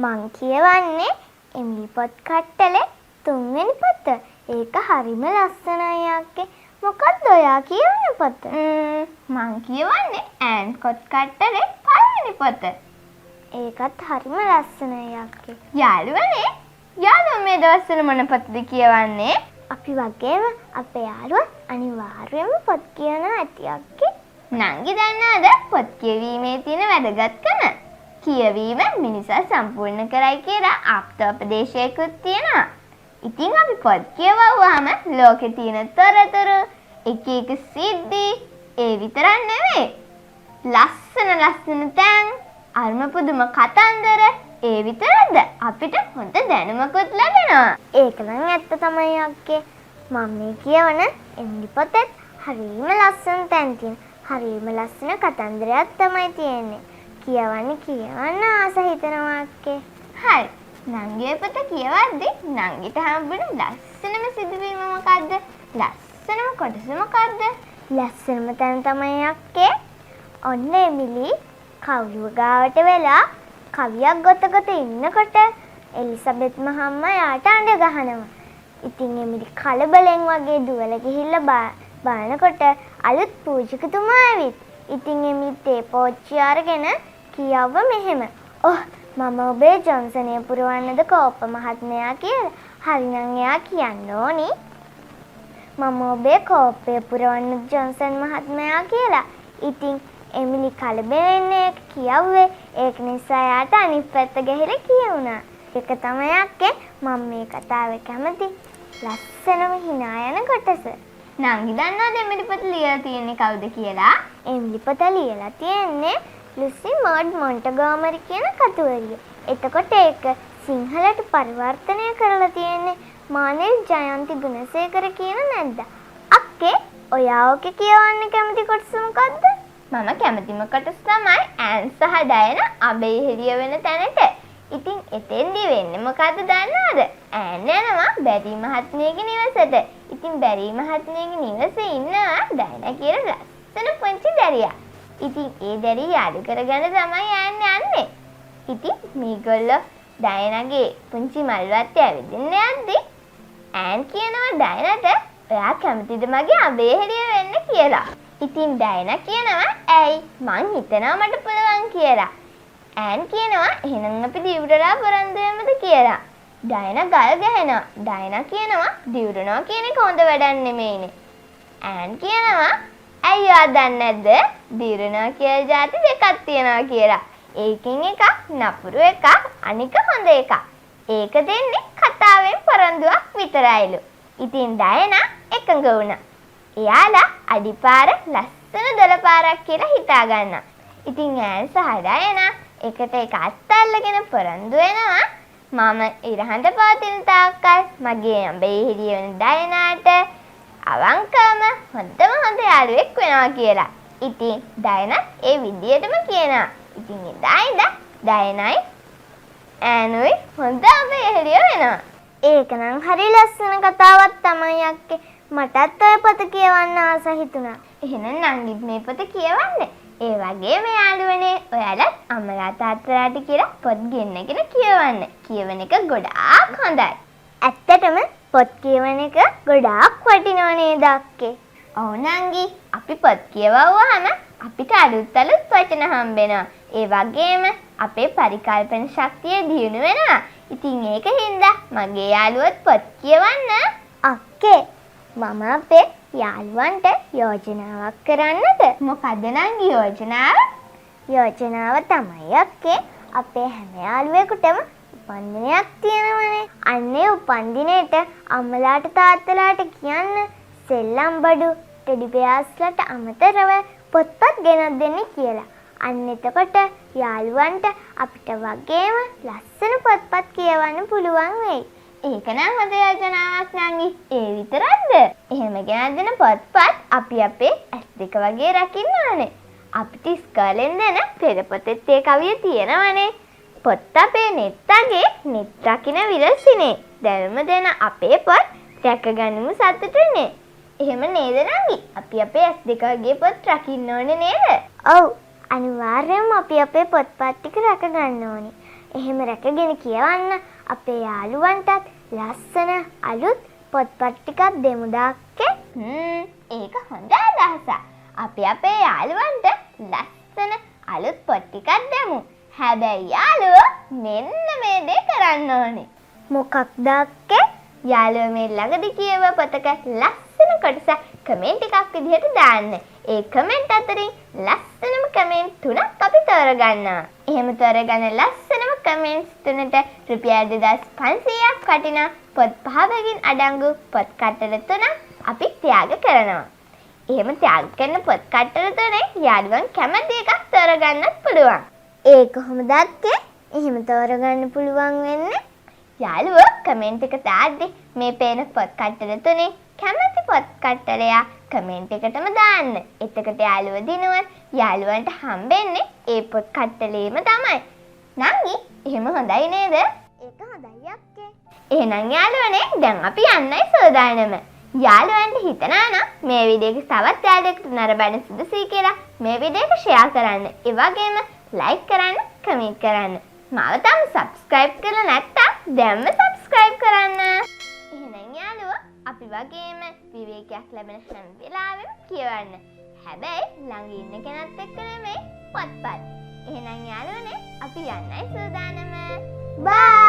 මං කියවන්නේ එමිලි පොත් කට්ටලේ 3 වෙනි පොත. ඒක හරිම ලස්සනයි අක්කේ. මොකක්ද ඔයා කියවන පොත? මං කියවන්නේ ඈන් පොත් කට්ටලේ 5 වෙනි පොත. ඒකත් හරිම ලස්සනයි අක්කේ. යාළුවනේ, යාළුවා මේ දවස්වල මොන පොතද කියවන්නේ? අපි වගේම අපේ යාළුවා අනිවාර්යයෙන්ම පොත් කියනවා ඇති අක්කේ. නංගි දන්නවද පොත් කියවීමේ තියෙන වැදගත්කම? කියවීම මිනිසා සම්පූර්ණ කරයි කියලා ආප්තෝපදේශයකුත් තියෙනවා. ඉතින් අපි පොත් කියවුවාම ලෝකේ තියෙන තොරතුරු, එක සිද්ධි ඒ විතරක් නෙවෙයි. ලස්සන තැන්, අරුම පුදුම කතන්දර ඒ විතරද අපිට හොඳ දැනුමකුත් ලැබෙනවා. ඒක නම් ඇත්ත තමයි අක්කේ. මම මේ කියවන එමිලි පොතේ හරිම ලස්සන තැන් තියෙන. හරිම ලස්සන කතන්දරයක් තමයි තියෙන්නේ. කියවන්න ආස හිතෙනවා අක්කේ. හරි. නංගිගේ පොත කියවද්දී නංගිට හම්බුන ලස්සනම සිදුවීම මොකද්ද? ලස්සනම කොටස මොකද්ද? ලස්සනම තැන තමයි අක්කේ. ඔන්න එමිලි කවුරුව ගාවට වෙලා කවියක් ගොත ඉන්නකොට එලිසබෙත් මහම්මා යාට අඬ ගහනවා. ඉතින් එමිලි කලබලෙන් වගේ දුවලා ගිහිල්ලා බලනකොට අලුත් පූජකතුමා ඇවිත්. ඉතින් එමිලි තේ පෝච්චිය අරගෙන කියවුව මෙහෙම. මම ඔබේ ජොන්සනය පුරවන්නද කෝප මහත්මයා කියලා. හරිනම් එයා කියන්න ඕනි මම ඔබේ කෝපය පුරවන්නද ජොන්සන් මහත්මයා කියලා. ඉතින් එමිලි කලබලෙන් ඒක කියවුවේ. ඒක නිසා එයාට අනිත් පැත්ත ගිහිල්ලා කියවුණා. ඒක තමයි අක්කේ මම මේ කතාවේ කැමති ලස්සනම hina යන කොටස. නංගි දන්නවද එමිලි පොත ලියලා තියෙන්නේ කවුද කියලා? එමිලි පොත ලියලා තියෙන්නේ ලුසි මඩ් මොන්ටගෝමරි කියන කතුවරිය. එතකොට ඒක සිංහලට පරිවර්තනය කරලා තියෙන්නේ මානෙල් ජයන්ති ගුණසේකර කියන නැද්ද? අක්කේ ඔයා ඔකේ කියවන්න කැමති කොටස මොකද්ද? මම කැමතිම කොටස තමයි ඈන් සහ ඩයන අබේ හෙළිය වෙන තැනට. ඉතින් එතෙන්දි වෙන්නේ මොකද්ද දන්නවද? ඈන් යනවා බැරි මහත්මියගේ නිවසට. ඉතින් බැරි මහත්මියගේ නිවසේ ඉන්නවා ඩයන කියලා ලස්සන පුංචි දැරියා. ඉතින් ඒ දැරිය යාළු කරගන්න තමයි ඈන් යන්නේ. ඉතින් මේගොල්ලෝ ඩයනගේ පුංචි මල්වත්තේ ඇවිදින්න යද්දී ඈන් කියනවා ඩයනට ඔයා කැමතිද මගේ අබේ හෙළිය වෙන්න කියලා. ඉතින් ඩයන කියනවා ඇයි මං හිතනවා මට පුළුවන් කියලා. ඈන් කියනවා එහෙනම් අපි දිවුරලා පොරන්දු වෙමුද කියලා. ඩයන ගල් ගහනවා. ඩයන කියනවා දිවුරනවා කියන එක හොඳ වැඩක් නෙමෙයිනේ. ඈන් කියනවා ඇයි ඔයා දන්නේ නැද්ද දිවුරනවා කියලා જાති දෙකක් තියෙනවා කියලා. ඒකින් එකක් නපුරු එකක් අනික හොඳ එකක්. ඒක දෙන්නේ කතාවෙන් පොරන්දුවක් විතරයිලු. ඉතින් ඩයන එකඟ වුණා. එයාලා අඩිපාර ලස්සන දොළපාරක් කියලා හිතා ගන්නවා. ඉතින් ඈන් සහ ඩයන එකට එක අත්අල්ලගෙන පොරන්දු වෙනවා. මම ඉරහඳ පවතින තාක්කල් මගේ අඹේ හෙළිය වෙන ඩයනාට අවංකවම හොඳම හොඳ යාළුවෙක් වෙනවා කියලා. ඉතින් ඩයන ඒ විදියටම කියනවා. ඉතින් එදා ඉඳන් ඩයනයි ඈනුයි හොඳ අඹේ හෙළිය වෙනවා. ඒක නම් හරි ලස්සන කතාවක් තමයි අක්කේ. මටත් ඔය පොත කියවන්න ආස හිතුණා. එහෙනම් නංගිත් මේ පොත කියවන්න. ඒ වගේම යාළුවනේ ඔයාලත් අම්මලා තාත්තලාට කියලා පොත් ගෙන්නගෙන කියවන්න. කියවන එක ගොඩාක් හොඳයි. ඇත්තටම පොත් කියවන එක ගොඩාක් වටිනවා නේද අක්කේ? ඔව් නංගි. අපි පොත් කියවුවාම අපිට අලුත් වචන හම්බෙනවා. ඒ වගේම අපේ පරිකල්පන ශක්තිය දියුණු වෙනවා. ඉතින් ඒක හින්දා මගේ යාළුවොත් පොත් කියවන්න. අක්කේ මම අපේ යාළුවන්ට යෝජනාවක් කරන්නද? මොකද්ද නංගි යෝජනාව? යෝජනාව තමයි අක්කේ අපේ හැම යාළුවෙකුටම උපන්දිනයක් තියෙනවනේ. අන්නේ උපන්දිනේට අම්මලාට තාත්තලාට කියන්න සෙල්ලම් බඩු ටෙඩි බෙයාස්ලට අමතරව පොත්පත් ගෙනත් දෙන්න කියලා. අන්න එතකොට යාළුවන්ට අපිට වගේම ලස්සන පොත්පත් කියවන්න පුළුවන් වෙයි. ඒක නම් හොඳ යෝජනාවක් නංගි. ඒ විතරක්ද? එහෙම ගෙනත් දෙන පොත්පත් අපි අපේ S2 වගේ රකින්න ඕනේ. අපිට ඉස්කෝලෙන් දෙන පෙරපොතෙත් ඒ කවිය තියෙනවනේ. පොත් අපේ නෙත්තගේ නෙත් රකින්න විරසිනේ. දැනුම දෙන අපේ පොත් රැකගනිමු සතුටුනේ. එහෙම නේද නංගි? අපි අපේ S2 වගේ පොත් රකින්න ඕනේ නේද? ඔව්. අනිවාර්යයෙන්ම අපි අපේ පොත්පත් ටික රැක ගන්න ඕනේ. එහෙම රැකගෙන කියවන්න. අපේ යාළුවන්ටත් ලස්සන අලුත් පොත්පත් ටිකක් දෙමු දාක්කේ. ඒක හොඳ අදහසක්. අපි අපේ යාළුවන්ට ලස්සන අලුත් පොත් ටිකක් දෙමු. හැබැයි යාළුවෝ මෙන්න මේ දේ කරන්න ඕනේ. මොකක්ද අක්කේ? යාළුවෝ මේ ළඟදී කියව පොතක ලස්සන කොටසක් කමෙන්ට් එකක් විදිහට දාන්න. ඒ කමෙන්ට් අතරින් ලස්සනම කමෙන්ට් 3ක් අපි තෝරගන්නවා. එහෙම තෝරගන්න ලස්සනම කමෙන්ට්ස් 3ට රුපියල් 2500ක් වටිනා පොත් 5 බැගින් අඩංගු පොත් කට්ටල 3ක් අපි ත්‍යාග කරනවා. එහෙම ත්‍යාග කරන පොත් කට්ටල 3 යාළුවන් කැමති එකක් තෝරගන්නත් පුළුවන්. ඒ කොහොමද අක්කේ? එහෙම තෝරගන්න පුළුවන් වෙන්නේ? යාළුවෝ කමෙන්ට් එක දාද්දි මේ පේන පොත් කට්ටල 3 කැමති පොත් කට්ටලයා කමෙන්ට් එකටම දාන්න. එතකොට යාළුවෝ දිනුවත් යාළුවන්ට හම්බෙන්නේ ඒ පොත් කට්ටලේම තමයි. නංගි, එහෙම හොඳයි නේද? ඒක හොඳයි අක්කේ. එහෙනම් යාළුවනේ දැන් අපි යන්නයි සූදානම. යාළුවන්ට හිතනවා නම් මේ වීඩියෝ එක තවත් යාළුවෙකුට නරඹන්න සුදුසුයි කියලා මේ වීඩියෝ එක ෂෙයා කරන්න. ඒ වගේම ලයික් කරන්න, කමෙන්ට් කරන්න. මාව තාම සබ්ස්ක්‍රයිබ් කරලා නැත්නම් දැන්ම සබ්ස්ක්‍රයිබ් කරන්න. එහෙනම් යාළුවෝ අපි වගේම විවේකයක් ලැබෙන හැම වෙලාවෙම කියවන්න. හැබැයි ළඟ ඉන්න කෙනත් එක්ක නෙමෙයි පොත්පත්. එහෙනම් යාළුවනේ අපි යන්නයි සූදානම. බයි.